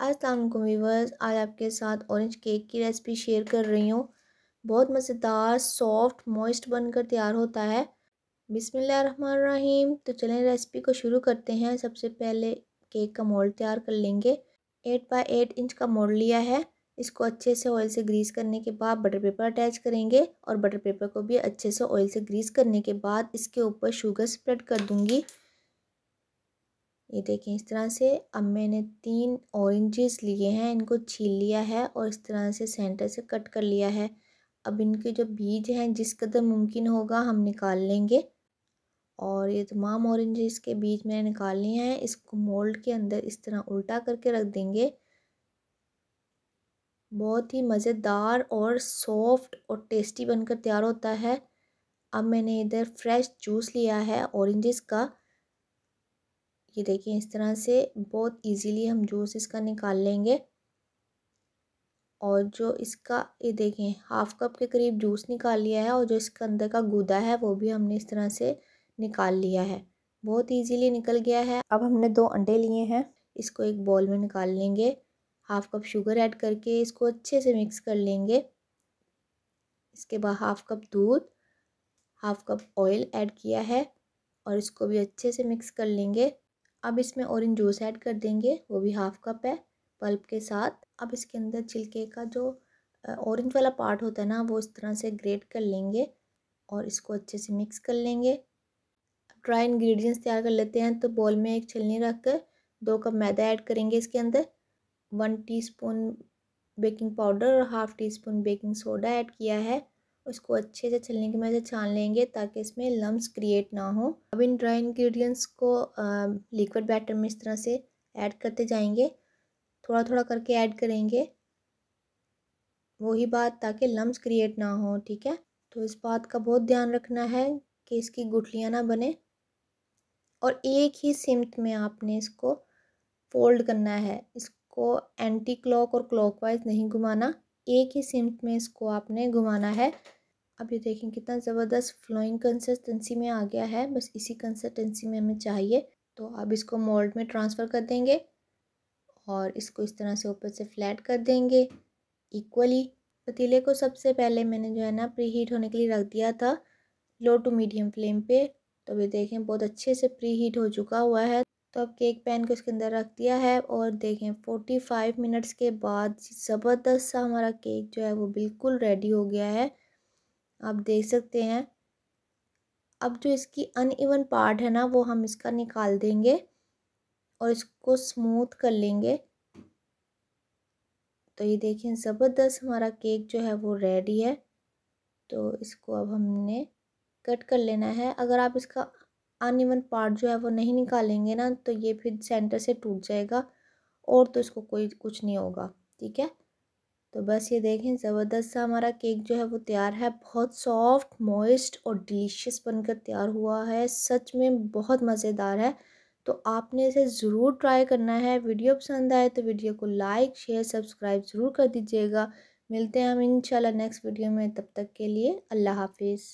अस्सलाम वालेकुम व्यूअर्स, आज आपके साथ ऑरेंज केक की रेसिपी शेयर कर रही हूँ। बहुत मज़ेदार, सॉफ्ट, मॉइस्ट बनकर तैयार होता है। बिस्मिल्लाहिर्रहमानिर्रहीम। तो चलें रेसिपी को शुरू करते हैं। सबसे पहले केक का मोल्ड तैयार कर लेंगे। 8 बाय 8 इंच का मोल्ड लिया है। इसको अच्छे से ऑयल से ग्रीस करने के बाद बटर पेपर अटैच करेंगे और बटर पेपर को भी अच्छे से ऑयल से ग्रीस करने के बाद इसके ऊपर शुगर स्प्रेड कर दूँगी। ये देखें इस तरह से। अब मैंने 3 ऑरेंजेस लिए हैं, इनको छील लिया है और इस तरह से सेंटर से कट कर लिया है। अब इनके जो बीज हैं जिस कदर मुमकिन होगा हम निकाल लेंगे और ये तमाम ऑरेंजेस के बीज मैंने निकाल लिए हैं। इसको मोल्ड के अंदर इस तरह उल्टा करके रख देंगे। बहुत ही मज़ेदार और सॉफ्ट और टेस्टी बनकर तैयार होता है। अब मैंने इधर फ्रेश जूस लिया है ऑरेंजेस का। ये देखिए इस तरह से बहुत इजीली हम जूस इसका निकाल लेंगे। और जो इसका ये देखें हाफ़ कप के करीब जूस निकाल लिया है और जो इसका अंदर का गूदा है वो भी हमने इस तरह से निकाल लिया है। बहुत इजीली निकल गया है। अब हमने 2 अंडे लिए हैं, इसको एक बॉल में निकाल लेंगे। हाफ़ कप शुगर ऐड करके इसको अच्छे से मिक्स कर लेंगे। इसके बाद हाफ़ कप दूध, हाफ़ कप ऑयल ऐड किया है और इसको भी अच्छे से मिक्स कर लेंगे। अब इसमें ऑरेंज जूस ऐड कर देंगे, वो भी हाफ़ कप है पल्प के साथ। अब इसके अंदर छिलके का जो ऑरेंज वाला पार्ट होता है ना वो इस तरह से ग्रेट कर लेंगे और इसको अच्छे से मिक्स कर लेंगे। ड्राई इंग्रेडिएंट्स तैयार कर लेते हैं। तो बॉल में एक छलनी रख कर 2 कप मैदा ऐड करेंगे। इसके अंदर 1 टीस्पून बेकिंग पाउडर और half tea spoon baking soda add किया है। उसको अच्छे से छलनी की मदद से छान लेंगे ताकि इसमें लम्स क्रिएट ना हो। अब इन ड्राई इंग्रेडिएंट्स को लिक्विड बैटर में इस तरह से ऐड करते जाएंगे, थोड़ा थोड़ा करके ऐड करेंगे। वही बात ताकि लम्स क्रिएट ना हो, ठीक है। तो इस बात का बहुत ध्यान रखना है कि इसकी गुठलियाँ ना बने और एक ही सिमत में आपने इसको फोल्ड करना है। इसको एंटी क्लॉक और क्लॉकवाइज नहीं घुमाना, एक ही सिमत में इसको आपने घुमाना है। अब ये देखें कितना ज़बरदस्त फ्लोइंग कंसिस्टेंसी में आ गया है। बस इसी कंसिस्टेंसी में हमें चाहिए। तो अब इसको मोल्ड में ट्रांसफ़र कर देंगे और इसको इस तरह से ऊपर से फ्लैट कर देंगे इक्वली। पतीले को सबसे पहले मैंने जो है ना प्री हीट होने के लिए रख दिया था लो टू मीडियम फ्लेम पे। तो ये देखें बहुत अच्छे से प्री हीट हो चुका हुआ है। तो अब केक पैन को इसके अंदर रख दिया है और देखें 45 मिनट्स के बाद ज़बरदस्त सा हमारा केक जो है वो बिल्कुल रेडी हो गया है। आप देख सकते हैं। अब जो इसकी अनइवन पार्ट है ना वो हम इसका निकाल देंगे और इसको स्मूथ कर लेंगे। तो ये देखें ज़बरदस्त हमारा केक जो है वो रेडी है। तो इसको अब हमने कट कर लेना है। अगर आप इसका अनइवन पार्ट जो है वो नहीं निकालेंगे ना तो ये फिर सेंटर से टूट जाएगा और तो इसको कोई कुछ नहीं होगा, ठीक है। तो बस ये देखें ज़बरदस्त सा हमारा केक जो है वो तैयार है। बहुत सॉफ्ट, मॉइस्ट और डिलीशियस बनकर तैयार हुआ है। सच में बहुत मज़ेदार है। तो आपने इसे ज़रूर ट्राई करना है। वीडियो पसंद आए तो वीडियो को लाइक, शेयर, सब्सक्राइब ज़रूर कर दीजिएगा। मिलते हैं हम इंशाल्लाह नेक्स्ट वीडियो में। तब तक के लिए अल्लाह हाफिज़।